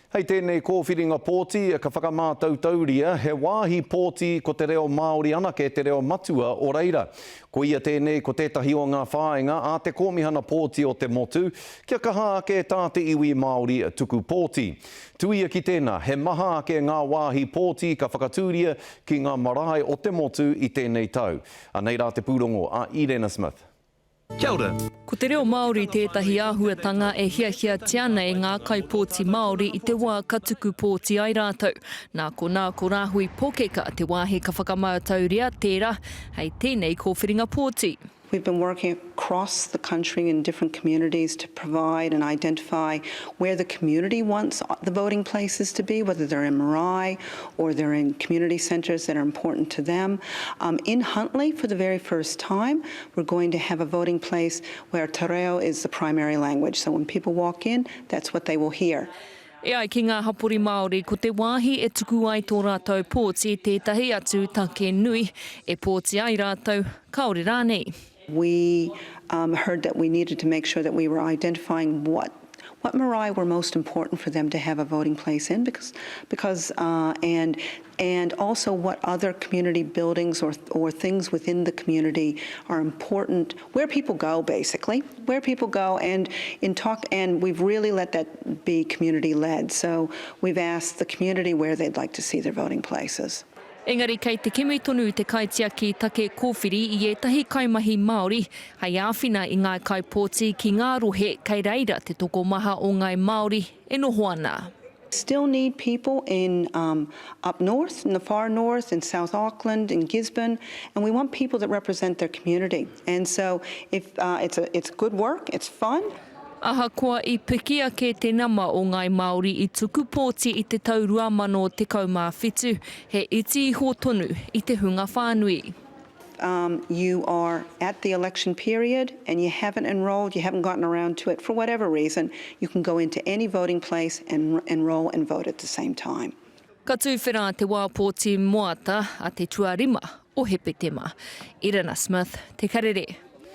Hei tēnei kōwhiringa pōti ka whakamātautauria he wāhi pōti ko te reo Māori anake te reo matua o reira. Ko ia tēnei ko tētahi o ngā whāinga a te kōmihana pōti o te motu kia kaha ake tā te iwi Māori tuku pōti. Tuia ki tēnā, he maha ake ngā wāhi pōti ka whakatūria ki ngā marae o te motu i tēnei tau. Anei rā te pūrongo a Irena Smith. Kia ora. Ko te reo Māori tētahi āhuatanga e hiahia tiana e ngā kaipōti Māori i te wā katuku pōti ai rātou. Nā ko rāhui pōkeka te wāhe ka whakamātauria tērā, hei tēnei kōwhiringa pōti. We've been working across the country in different communities to provide and identify where the community wants the voting places to be, whether they're in marae or they're in community centres that are important to them. In Huntly, for the very first time, we're going to have a voting place where te reo is the primary language. So when people walk in, that's what they will hear. E ai ki ngā hapori Māori ko te wāhi e tuku ai tō rātou pōti tētahi atu take nui e pōti ai rātou kaore rānei. We heard that we needed to make sure that we were identifying what marae were most important for them to have a voting place in, and also what other community buildings or things within the community are important, where people go basically, and we've really let that be community led. So we've asked the community where they'd like to see their voting places. Engari kei te kimi tonu te kaitia ki take kōwhiri i etahi kaimahi Māori, hei āwhina i ngā kaipōti ki ngā rohe kei reira te toko maha o ngai Māori e noho ana. Still need people in up north, in the far north, in South Auckland, in Gisborne, and we want people that represent their community. And so if it's good work, it's fun. Aha koa I pikia ke te nama o ngai Māori I tuku pōti I te tau 2017, he iti iho tonu I te hunga whānui. You are at the election period and you haven't enrolled, you haven't gotten around to it for whatever reason, you can go into any voting place and enroll and vote at the same time. Ka tūwhera te wā pōti moata a te tuarima o Hepetema. Irena Smith, Te Karere.